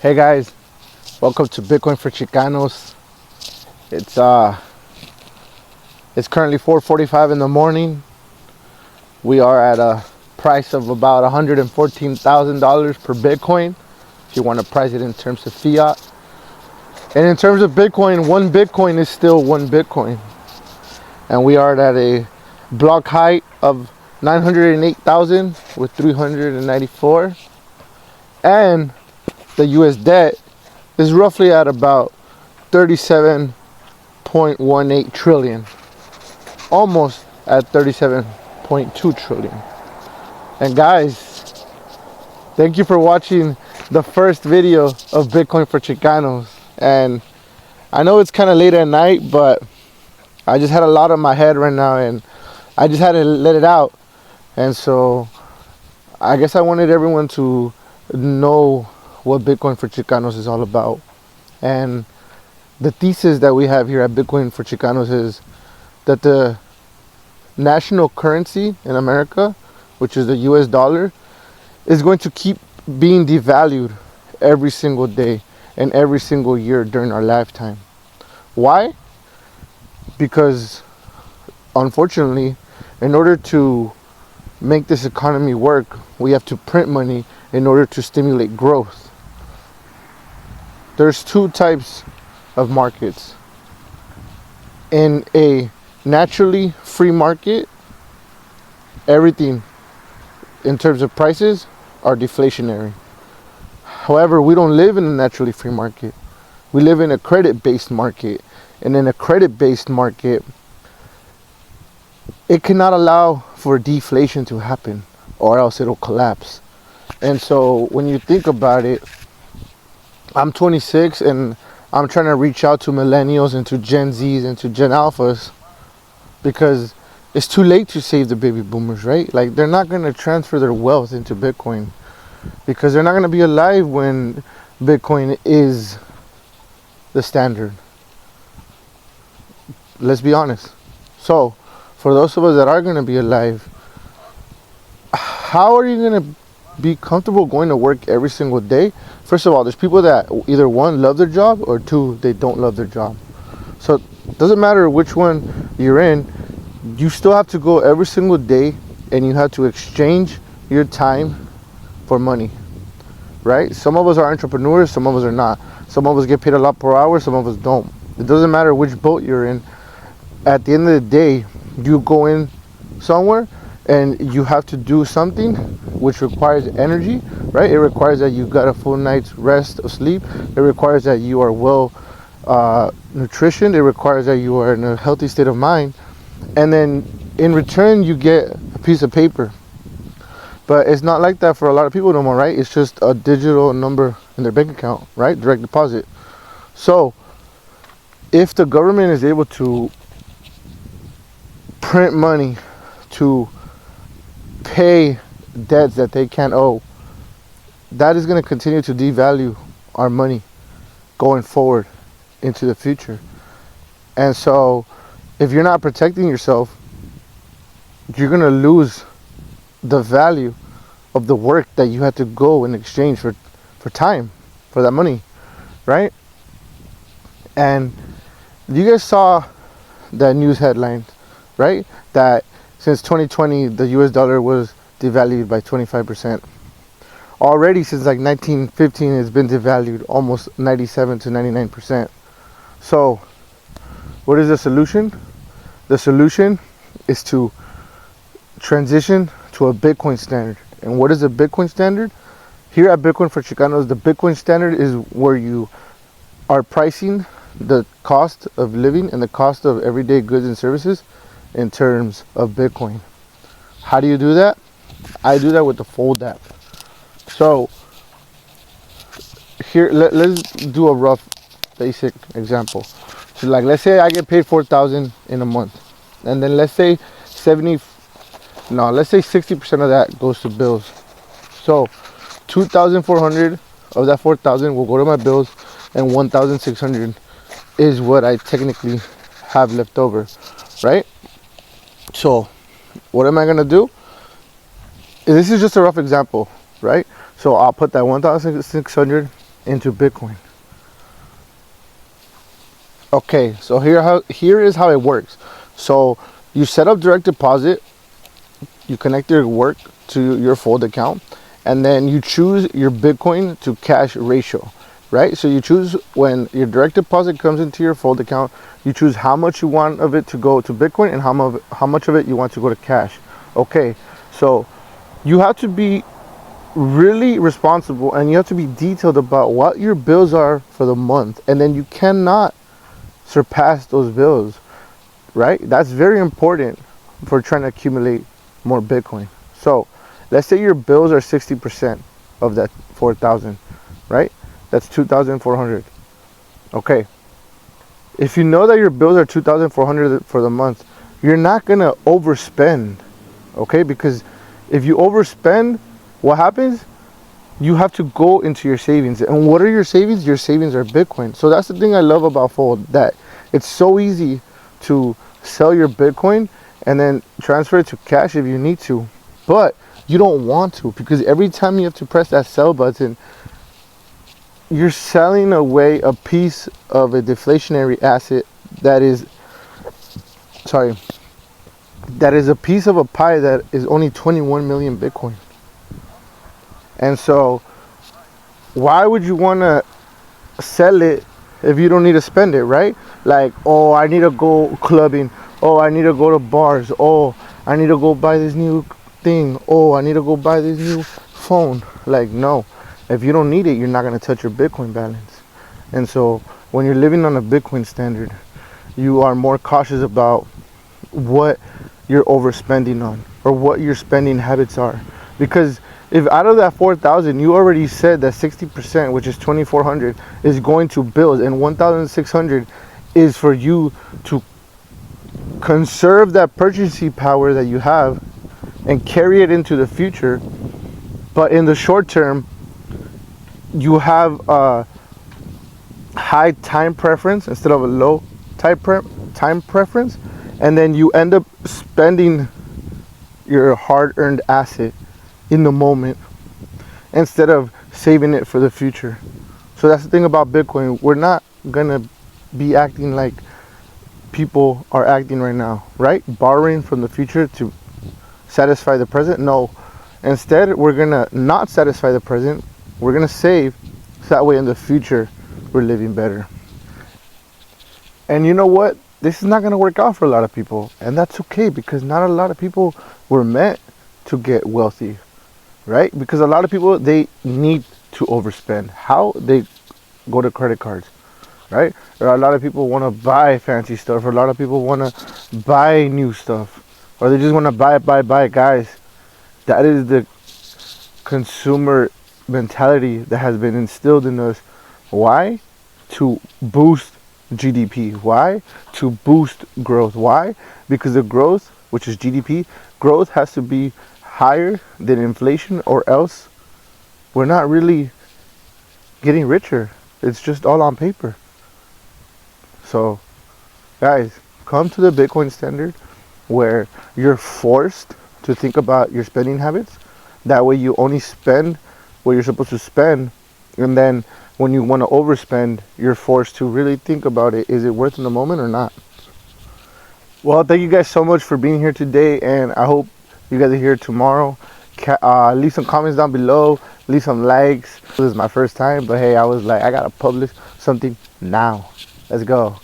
Hey guys, welcome to Bitcoin for Chicanos. It's currently 4:45 in the morning. We are at a price of about $114,000 per Bitcoin. If you want to price it in terms of fiat, and in terms of Bitcoin, one Bitcoin is still one Bitcoin, and we are at a block height of 908,000 with 394, and the U.S. debt is roughly at about 37.18 trillion, almost at 37.2 trillion. And guys, thank you for watching the first video of Bitcoin for Chicanos. And I know it's kind of late at night, but I just had a lot on my head right now and I just had to let it out. And so I guess I wanted everyone to know what Bitcoin for Chicanos is all about. And the thesis that we have here at Bitcoin for Chicanos is that the national currency in America, which is the US dollar, is going to keep being devalued every single day and every single year during our lifetime. Why? Because unfortunately, in order to make this economy work, we have to print money in order to stimulate growth. There's two types of markets. In a naturally free market, everything in terms of prices are deflationary. However, we don't live in a naturally free market. We live in a credit-based market. And in a credit-based market, it cannot allow for deflation to happen, or else it'll collapse. And so when you think about it, I'm 26 and I'm trying to reach out to millennials and to Gen Zs and to Gen Alphas, because it's too late to save the baby boomers, right? Like, they're not going to transfer their wealth into Bitcoin because they're not going to be alive when Bitcoin is the standard. Let's be honest. So for those of us that are going to be alive, how are you going to be comfortable going to work every single day? First of all, there's people that either one, love their job, or two, they don't love their job. So it doesn't matter which one you're in, you still have to go every single day and you have to exchange your time for money, right? Some of us are entrepreneurs, some of us are not. Some of us get paid a lot per hour, some of us don't. It doesn't matter which boat you're in. At the end of the day, you go in somewhere and you have to do something which requires energy, right? It requires that you got a full night's rest of sleep. It requires that you are well nutritioned. It requires that you are in a healthy state of mind. And then in return, you get a piece of paper. But it's not like that for a lot of people no more, right? It's just a digital number in their bank account, right? Direct deposit. So if the government is able to print money to pay debts that they can't owe, that is going to continue to devalue our money going forward into the future. And so if you're not protecting yourself, you're going to lose the value of the work that you had to go in exchange for time, for that money, right? And you guys saw that news headline, right? That since 2020, the US dollar was devalued by 25%. Already since like 1915, it's been devalued almost 97 to 99%. So what is the solution? The solution is to transition to a Bitcoin standard. And what is a Bitcoin standard? Here at Bitcoin for Chicanos, the Bitcoin standard is where you are pricing the cost of living and the cost of everyday goods and services in terms of Bitcoin. How do you do that? I do that with the Fold app. So here, let's do a rough basic example. So like, let's say I get paid $4,000 in a month, and then let's say 60% of that goes to bills. So 2,400 of that 4,000 will go to my bills, and 1,600 is what I technically have left over, right? So what am I gonna do? This is just a rough example, right? So I'll put that 1,600 into Bitcoin. Okay, so here is how it works. So you set up direct deposit, you connect your work to your Fold account, and then you choose your Bitcoin to cash ratio, right? So you choose when your direct deposit comes into your Fold account, you choose how much you want of it to go to Bitcoin and how much of it you want to go to cash. Okay, so you have to be really responsible and you have to be detailed about what your bills are for the month, and then you cannot surpass those bills, right? That's very important for trying to accumulate more Bitcoin. So let's say your bills are 60% of that 4,000, right? That's 2,400. Okay, if you know that your bills are 2,400 for the month, you're not gonna overspend, okay? Because if you overspend, what happens? You have to go into your savings. And what are your savings? Your savings are Bitcoin. So that's the thing I love about Fold, that it's so easy to sell your Bitcoin and then transfer it to cash if you need to. But you don't want to, because every time you have to press that sell button, you're selling away a piece of a deflationary asset that is, that is a piece of a pie that is only 21 million Bitcoin. And so why would you want to sell it if you don't need to spend it, right? Like, oh, I need to go clubbing. Oh, I need to go to bars. Oh, I need to go buy this new thing. Oh, I need to go buy this new phone. Like, no. If you don't need it, you're not going to touch your Bitcoin balance. And so when you're living on a Bitcoin standard, you are more cautious about what you're overspending on or what your spending habits are. Because if out of that 4,000, you already said that 60%, which is 2,400, is going to bills, and 1,600 is for you to conserve that purchasing power that you have and carry it into the future. But in the short term, you have a high time preference instead of a low time preference, and then you end up spending your hard-earned asset in the moment instead of saving it for the future. So that's the thing about Bitcoin. We're not gonna be acting like people are acting right now, right? Borrowing from the future to satisfy the present. No, instead we're gonna not satisfy the present. We're gonna save, so that way in the future we're living better. And you know what? This is not gonna work out for a lot of people, and that's okay, because not a lot of people were meant to get wealthy, right? Because a lot of people, they need to overspend. How? They go to credit cards, right? Or a lot of people want to buy fancy stuff, or a lot of people want to buy new stuff, or they just want to buy. Guys, that is the consumer mentality that has been instilled in us. Why? To boost GDP. Why? To boost growth. Why? Because the growth, which is GDP, growth has to be higher than inflation, or else we're not really getting richer. It's just all on paper. So guys, come to the Bitcoin standard where you're forced to think about your spending habits. That way you only spend what you're supposed to spend, and then when you want to overspend, you're forced to really think about it. Is it worth in the moment or not? Well, thank you guys so much for being here today, and I hope you guys are here tomorrow. Leave some comments down below, leave some likes. This is my first time, but hey, I was like, I gotta publish something now. Let's go.